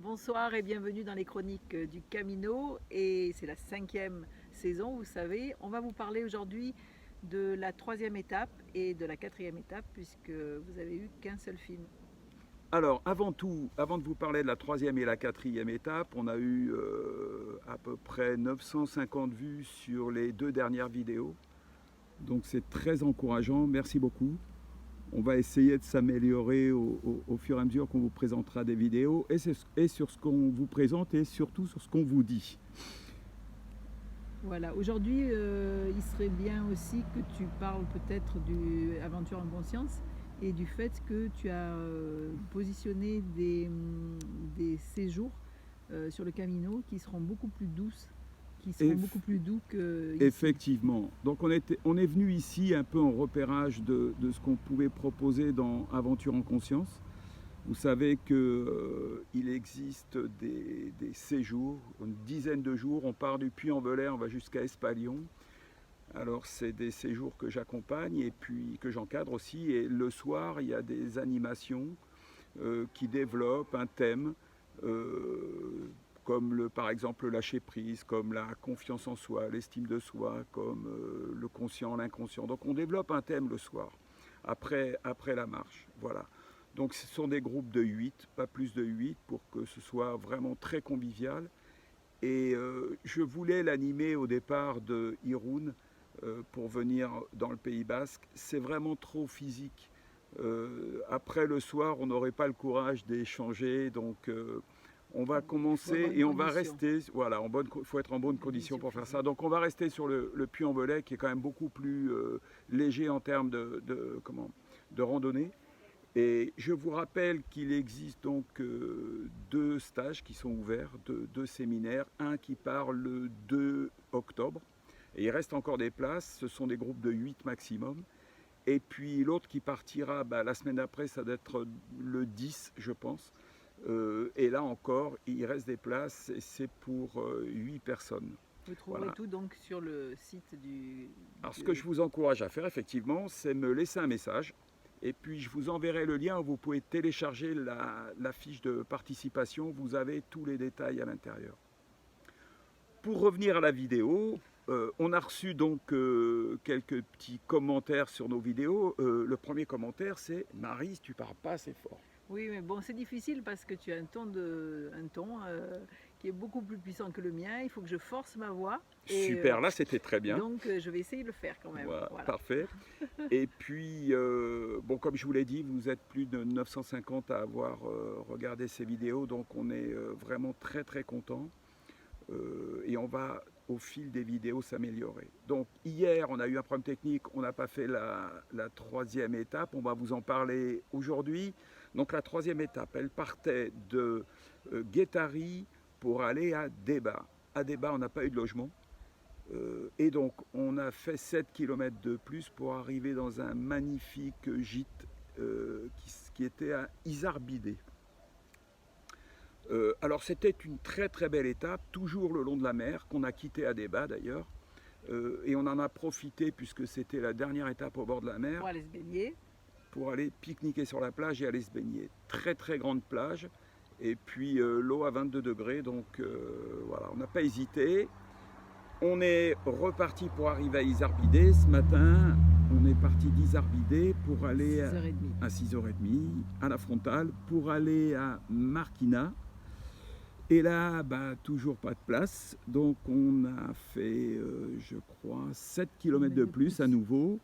Bonsoir et bienvenue dans les chroniques du Camino, et c'est la 5e saison, vous savez. On va vous parler aujourd'hui de la 3e étape et de la 4e étape puisque vous avez eu qu'un seul film. Alors, avant tout, avant de vous parler de la 3e et la 4e étape, on a eu à peu près 950 vues sur les 2 dernières vidéos. Donc c'est très encourageant, merci beaucoup. On va essayer de s'améliorer au fur et à mesure qu'on vous présentera des vidéos et sur ce qu'on vous présente et surtout sur ce qu'on vous dit. Voilà, aujourd'hui il serait bien aussi que tu parles peut-être du Aventure en conscience et du fait que tu as positionné des séjours sur le Camino qui seront beaucoup plus douces, beaucoup plus doux que ici. Effectivement. Donc on est venu ici un peu en repérage de ce qu'on pouvait proposer dans Aventure en conscience. Vous savez qu'il existe des séjours, une dizaine de jours. On part du Puy-en-Velay, on va jusqu'à Espalion. Alors c'est des séjours que j'accompagne et puis que j'encadre aussi. Et le soir, il y a des animations qui développent un thème, comme par exemple le lâcher prise, comme la confiance en soi, l'estime de soi, comme le conscient, l'inconscient. Donc on développe un thème le soir, après la marche. Voilà. Donc ce sont des groupes de 8, pas plus de 8, pour que ce soit vraiment très convivial. Et je voulais l'animer au départ de Irún pour venir dans le Pays Basque. C'est vraiment trop physique. Après le soir, on n'aurait pas le courage d'échanger. Donc on va commencer et on va rester. Voilà, il faut être en bonne condition pour faire ça. Donc on va rester sur le Puy-en-Velay qui est quand même beaucoup plus léger en termes de randonnée. Et je vous rappelle qu'il existe donc 2 stages qui sont ouverts, 2 séminaires, un qui part le 2 octobre, et il reste encore des places, ce sont des groupes de 8 maximum, et puis l'autre qui partira la semaine d'après, ça doit être le 10 je pense, et là encore il reste des places et c'est pour 8 personnes. Vous trouverez tout donc sur le site du... Alors ce que je vous encourage à faire effectivement, c'est me laisser un message. Et puis je vous enverrai le lien où vous pouvez télécharger la fiche de participation. Vous avez tous les détails à l'intérieur. Pour revenir à la vidéo, on a reçu donc quelques petits commentaires sur nos vidéos. Le premier commentaire, c'est « Maryse, tu parles pas assez fort ». Oui, mais bon, c'est difficile parce que tu as un ton qui est beaucoup plus puissant que le mien. Il faut que je force ma voix. Super, là c'était très bien. Donc je vais essayer de le faire quand même. Voilà. Parfait. Et puis, bon, comme je vous l'ai dit, vous êtes plus de 950 à avoir regardé ces vidéos, donc on est vraiment très très content. Et on va au fil des vidéos s'améliorer. Donc hier, on a eu un problème technique, on n'a pas fait la 3e étape, on va vous en parler aujourd'hui. Donc la 3e étape, elle partait de Guétari pour aller à Débat. À Débat, on n'a pas eu de logement. Et donc on a fait 7 km de plus pour arriver dans un magnifique gîte qui était à Izarbide. Alors c'était une très très belle étape, toujours le long de la mer, qu'on a quitté à Débat d'ailleurs. Et on en a profité puisque c'était la dernière étape au bord de la mer. Pour aller se baigner. Pour aller pique-niquer sur la plage et aller se baigner. Très très grande plage. Et puis l'eau à 22 degrés, donc voilà, on n'a pas hésité. On est reparti pour arriver à Izarbide. Ce matin, on est parti d'Izarbide pour aller à 6h30 à la frontale pour aller à Marquina. Et là, toujours pas de place. Donc on a fait, je crois, 7 km de plus à nouveau.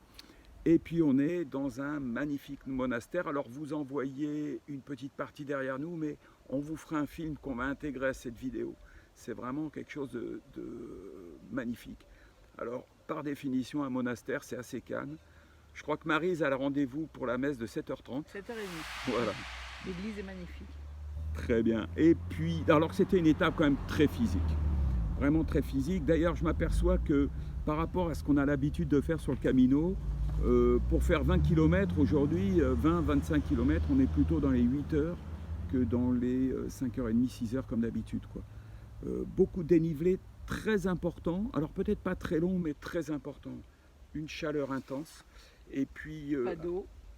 Et puis on est dans un magnifique monastère. Alors vous en voyez une petite partie derrière nous, mais on vous fera un film qu'on va intégrer à cette vidéo. C'est vraiment quelque chose de magnifique. Alors, par définition, un monastère, c'est assez calme. Je crois que Maryse a le rendez-vous pour la messe de 7h30. 7h30. Voilà. L'église est magnifique. Très bien. Et puis, alors c'était une étape quand même très physique. Vraiment très physique. D'ailleurs, je m'aperçois que par rapport à ce qu'on a l'habitude de faire sur le Camino, pour faire 20 km aujourd'hui, 20-25 km, on est plutôt dans les 8 heures que dans les 5h30, 6h comme d'habitude, quoi. Beaucoup de dénivelé très important, alors peut-être pas très long mais très important, une chaleur intense et puis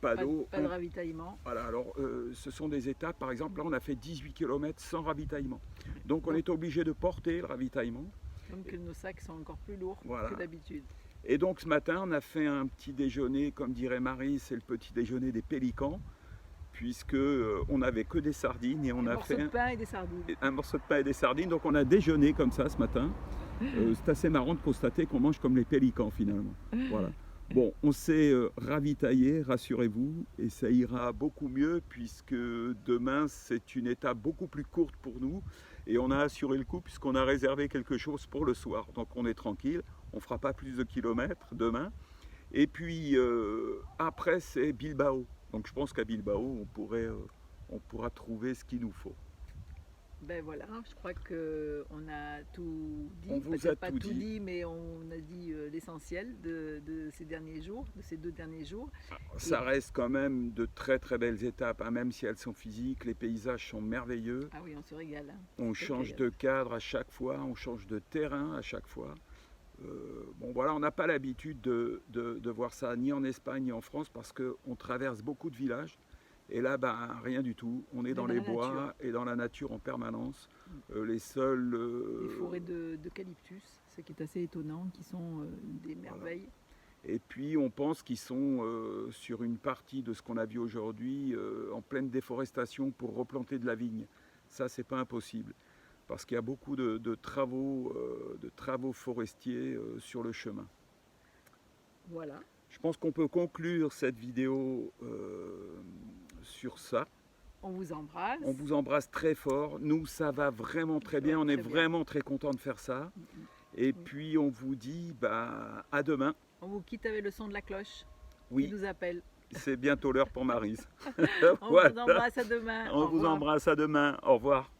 pas d'eau. Pas de ravitaillement. Voilà, alors ce sont des étapes, par exemple, là on a fait 18 km sans ravitaillement. Donc on est obligé de porter le ravitaillement. Donc nos sacs sont encore plus lourds Voilà. que d'habitude. Et donc ce matin on a fait un petit déjeuner, comme dirait Marie, c'est le petit déjeuner des pélicans, puisque on n'avait que des sardines et on a fait de pain et des sardines. un morceau de pain et des sardines. Donc on a déjeuné comme ça ce matin. C'est assez marrant de constater qu'on mange comme les pélicans finalement. Voilà. Bon, on s'est ravitaillé, rassurez-vous, et ça ira beaucoup mieux puisque demain c'est une étape beaucoup plus courte pour nous et on a assuré le coup puisqu'on a réservé quelque chose pour le soir. Donc on est tranquille, on ne fera pas plus de kilomètres demain. Et puis après c'est Bilbao. Donc je pense qu'à Bilbao on pourra trouver ce qu'il nous faut. Ben voilà, je crois qu'on a tout dit, On vous peut-être a pas tout tout dit. dit, mais on a dit l'essentiel de ces derniers jours, de ces 2 derniers jours. Ça reste quand même de très très belles étapes, hein, même si elles sont physiques, les paysages sont merveilleux. Ah oui, on se régale. Hein. On change de cadre à chaque fois, on change de terrain à chaque fois. Bon voilà, on n'a pas l'habitude de voir ça ni en Espagne ni en France parce qu'on traverse beaucoup de villages. Et là, ben, rien du tout. On est dans les bois et dans la nature en permanence. Les seuls... Des forêts d'eucalyptus, ce qui est assez étonnant, qui sont des merveilles. Voilà. Et puis on pense qu'ils sont sur une partie de ce qu'on a vu aujourd'hui en pleine déforestation pour replanter de la vigne. Ça, c'est pas impossible. Parce qu'il y a beaucoup de travaux forestiers sur le chemin. Voilà. Je pense qu'on peut conclure cette vidéo sur ça. On vous embrasse. On vous embrasse très fort. Nous, ça va vraiment très bien. On est vraiment très contents de faire ça. Et puis, on vous dit à demain. On vous quitte avec le son de la cloche qui nous appelle. C'est bientôt l'heure pour Maryse. On vous embrasse à demain. On vous embrasse à demain. Au revoir.